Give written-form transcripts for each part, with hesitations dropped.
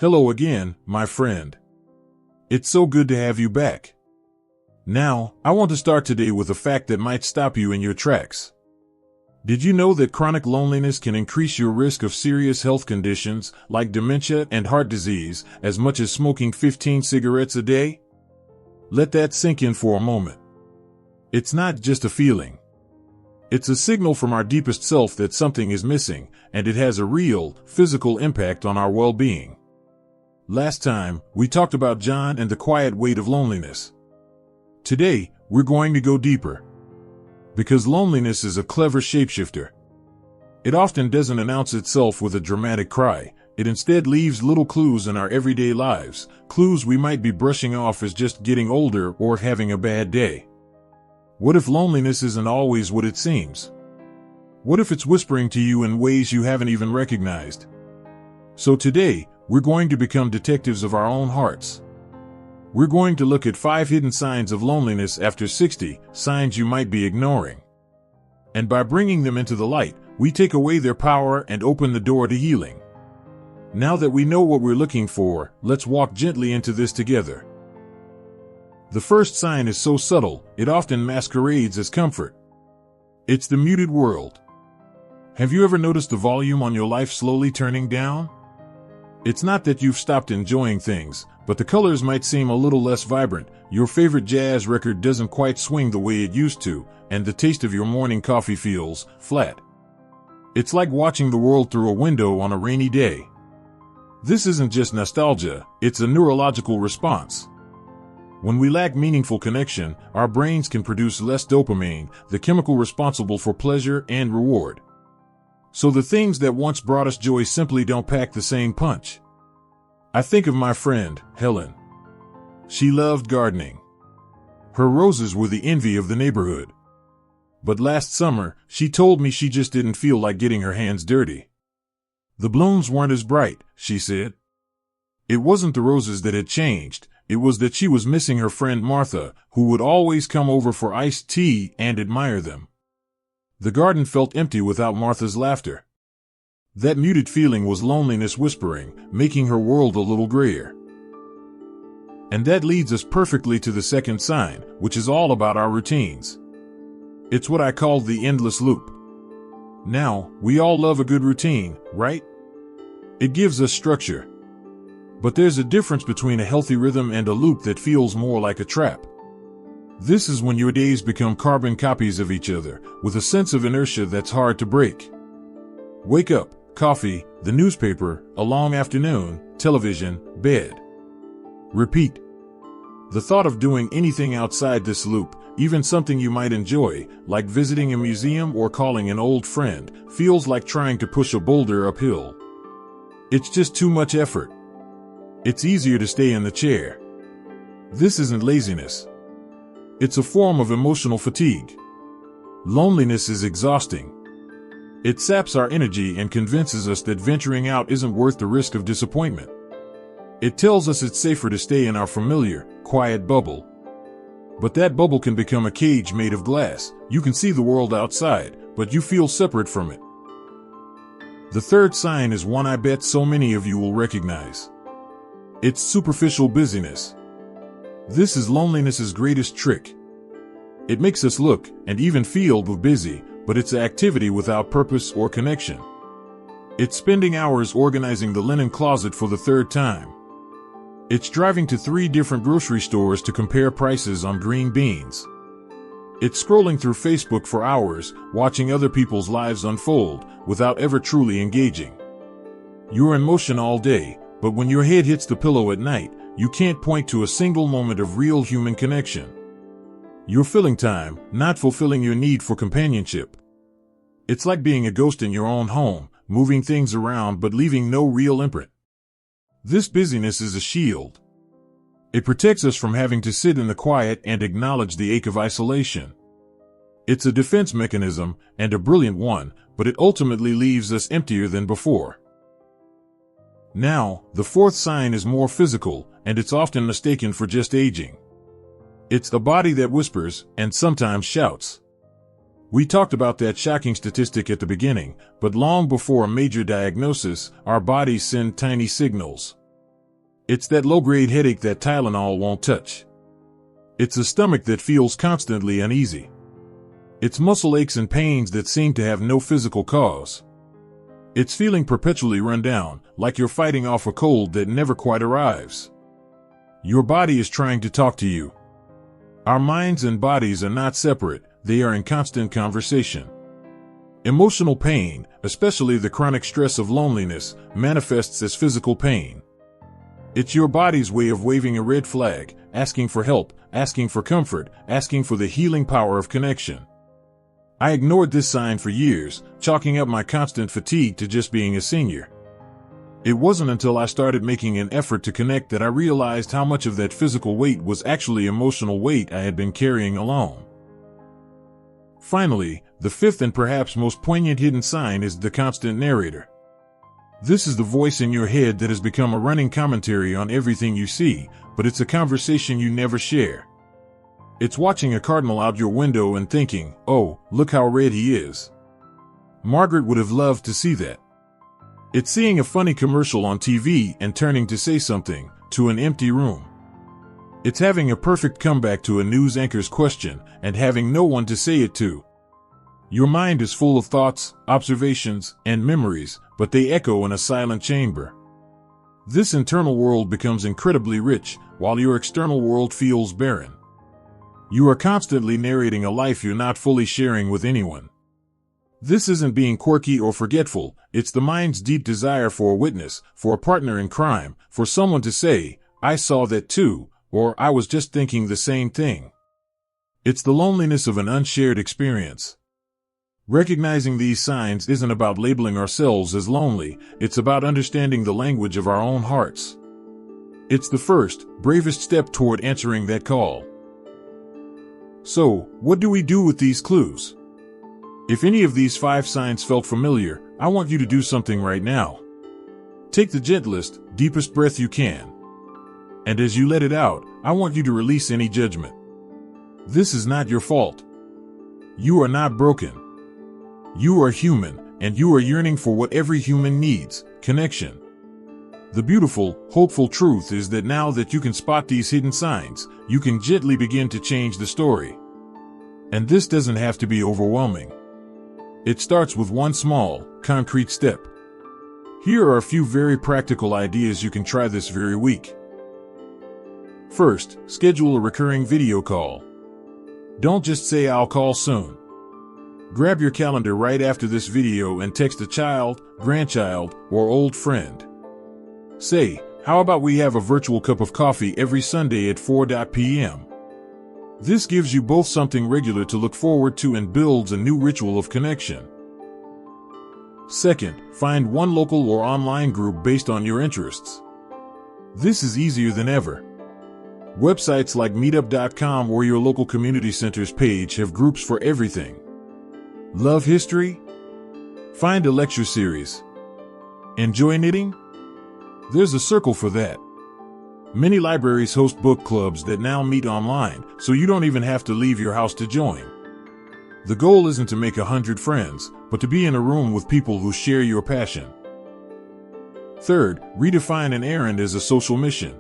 Hello again, my friend. It's so good to have you back. Now, I want to start today with a fact that might stop you in your tracks. Did you know that chronic loneliness can increase your risk of serious health conditions like dementia and heart disease as much as smoking 15 cigarettes a day? Let that sink in for a moment. It's not just a feeling. It's a signal from our deepest self that something is missing, and it has a real, physical impact on our well-being. Last time, we talked about John and the quiet weight of loneliness. Today, we're going to go deeper. Because loneliness is a clever shapeshifter. It often doesn't announce itself with a dramatic cry. It instead leaves little clues in our everyday lives, clues we might be brushing off as just getting older or having a bad day. What if loneliness isn't always what it seems? What if it's whispering to you in ways you haven't even recognized? So today, we're going to become detectives of our own hearts. We're going to look at 5 hidden signs of loneliness after 60, signs you might be ignoring. And by bringing them into the light, we take away their power and open the door to healing. Now that we know what we're looking for, let's walk gently into this together. The first sign is so subtle, it often masquerades as comfort. It's the muted world. Have you ever noticed the volume on your life slowly turning down? It's not that you've stopped enjoying things, but the colors might seem a little less vibrant. Your favorite jazz record doesn't quite swing the way it used to, and the taste of your morning coffee feels flat. It's like watching the world through a window on a rainy day. This isn't just nostalgia, it's a neurological response. When we lack meaningful connection, our brains can produce less dopamine, the chemical responsible for pleasure and reward. So the things that once brought us joy simply don't pack the same punch. I think of my friend, Helen. She loved gardening. Her roses were the envy of the neighborhood. But last summer, she told me she just didn't feel like getting her hands dirty. The blooms weren't as bright, she said. It wasn't the roses that had changed, it was that she was missing her friend Martha, who would always come over for iced tea and admire them. The garden felt empty without Martha's laughter. That muted feeling was loneliness whispering, making her world a little grayer. And that leads us perfectly to the second sign, which is all about our routines. It's what I call the endless loop. Now, we all love a good routine, right? It gives us structure. But there's a difference between a healthy rhythm and a loop that feels more like a trap. This is when your days become carbon copies of each other, with a sense of inertia that's hard to break. Wake up, coffee, the newspaper, a long afternoon, television, bed. Repeat. The thought of doing anything outside this loop, even something you might enjoy, like visiting a museum or calling an old friend, feels like trying to push a boulder uphill. It's just too much effort. It's easier to stay in the chair. This isn't laziness. It's a form of emotional fatigue. Loneliness is exhausting. It saps our energy and convinces us that venturing out isn't worth the risk of disappointment. It tells us it's safer to stay in our familiar, quiet bubble. But that bubble can become a cage made of glass. You can see the world outside, but you feel separate from it. The third sign is one I bet so many of you will recognize. It's superficial busyness. This is loneliness's greatest trick. It makes us look and even feel busy, but it's activity without purpose or connection. It's spending hours organizing the linen closet for the third time. It's driving to 3 different grocery stores to compare prices on green beans. It's scrolling through Facebook for hours, watching other people's lives unfold, without ever truly engaging. You're in motion all day, but when your head hits the pillow at night, you can't point to a single moment of real human connection. You're filling time, not fulfilling your need for companionship. It's like being a ghost in your own home, moving things around but leaving no real imprint. This busyness is a shield. It protects us from having to sit in the quiet and acknowledge the ache of isolation. It's a defense mechanism, and a brilliant one, but it ultimately leaves us emptier than before. Now, the fourth sign is more physical, and it's often mistaken for just aging. It's the body that whispers, and sometimes shouts. We talked about that shocking statistic at the beginning, but long before a major diagnosis, our bodies send tiny signals. It's that low-grade headache that Tylenol won't touch. It's a stomach that feels constantly uneasy. It's muscle aches and pains that seem to have no physical cause. It's feeling perpetually run down, like you're fighting off a cold that never quite arrives. Your body is trying to talk to you. Our minds and bodies are not separate, they are in constant conversation. Emotional pain, especially the chronic stress of loneliness, manifests as physical pain. It's your body's way of waving a red flag, asking for help, asking for comfort, asking for the healing power of connection. I ignored this sign for years, chalking up my constant fatigue to just being a senior. It wasn't until I started making an effort to connect that I realized how much of that physical weight was actually emotional weight I had been carrying alone. Finally, the fifth and perhaps most poignant hidden sign is the constant narrator. This is the voice in your head that has become a running commentary on everything you see, but it's a conversation you never share. It's watching a cardinal out your window and thinking, "Oh, look how red he is. Margaret would have loved to see that." It's seeing a funny commercial on TV and turning to say something to an empty room. It's having a perfect comeback to a news anchor's question and having no one to say it to. Your mind is full of thoughts, observations, and memories, but they echo in a silent chamber. This internal world becomes incredibly rich, while your external world feels barren. You are constantly narrating a life you're not fully sharing with anyone. This isn't being quirky or forgetful, it's the mind's deep desire for a witness, for a partner in crime, for someone to say, "I saw that too," or "I was just thinking the same thing." It's the loneliness of an unshared experience. Recognizing these signs isn't about labeling ourselves as lonely, it's about understanding the language of our own hearts. It's the first, bravest step toward answering that call. So, what do we do with these clues? If any of these 5 signs felt familiar, I want you to do something right now. Take the gentlest, deepest breath you can. And as you let it out, I want you to release any judgment. This is not your fault. You are not broken. You are human, and you are yearning for what every human needs, connection. The beautiful, hopeful truth is that now that you can spot these hidden signs, you can gently begin to change the story. And this doesn't have to be overwhelming. It starts with one small, concrete step. Here are a few very practical ideas you can try this very week. First, schedule a recurring video call. Don't just say "I'll call soon." Grab your calendar right after this video and text a child, grandchild, or old friend. Say, "How about we have a virtual cup of coffee every Sunday at 4 p.m. This gives you both something regular to look forward to and builds a new ritual of connection. Second, find one local or online group based on your interests. This is easier than ever. Websites like meetup.com or your local community center's page have groups for everything. Love history? Find a lecture series. Enjoy knitting? There's a circle for that. Many libraries host book clubs that now meet online, so you don't even have to leave your house to join. The goal isn't to make 100 friends, but to be in a room with people who share your passion. Third, redefine an errand as a social mission.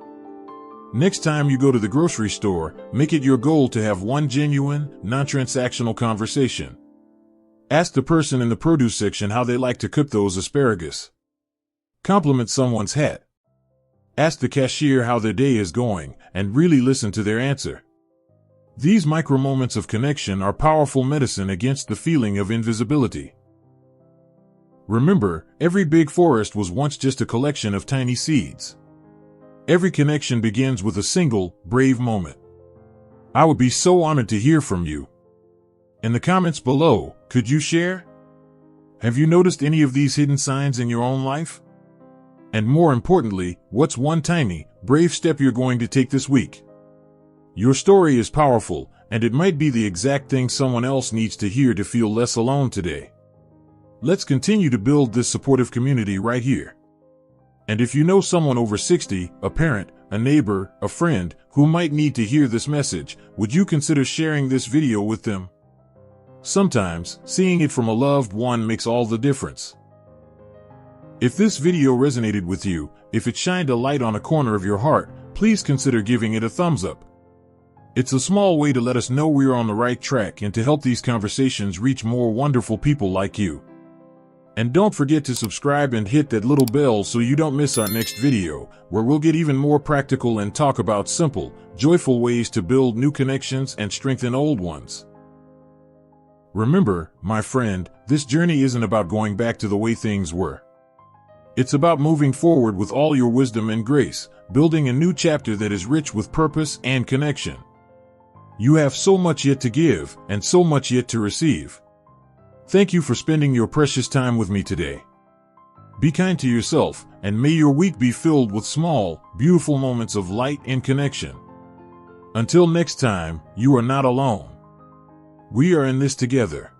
Next time you go to the grocery store, make it your goal to have one genuine, non-transactional conversation. Ask the person in the produce section how they like to cook those asparagus. Compliment someone's hat. Ask the cashier how their day is going, and really listen to their answer. These micro moments of connection are powerful medicine against the feeling of invisibility. Remember, every big forest was once just a collection of tiny seeds. Every connection begins with a single, brave moment. I would be so honored to hear from you. In the comments below, could you share? Have you noticed any of these hidden signs in your own life? And more importantly, what's one tiny, brave step you're going to take this week? Your story is powerful, and it might be the exact thing someone else needs to hear to feel less alone today. Let's continue to build this supportive community right here. And if you know someone over 60, a parent, a neighbor, a friend, who might need to hear this message, would you consider sharing this video with them? Sometimes, seeing it from a loved one makes all the difference. If this video resonated with you, if it shined a light on a corner of your heart, please consider giving it a thumbs up. It's a small way to let us know we're on the right track and to help these conversations reach more wonderful people like you. And don't forget to subscribe and hit that little bell so you don't miss our next video, where we'll get even more practical and talk about simple, joyful ways to build new connections and strengthen old ones. Remember, my friend, this journey isn't about going back to the way things were. It's about moving forward with all your wisdom and grace, building a new chapter that is rich with purpose and connection. You have so much yet to give, and so much yet to receive. Thank you for spending your precious time with me today. Be kind to yourself, and may your week be filled with small, beautiful moments of light and connection. Until next time, you are not alone. We are in this together.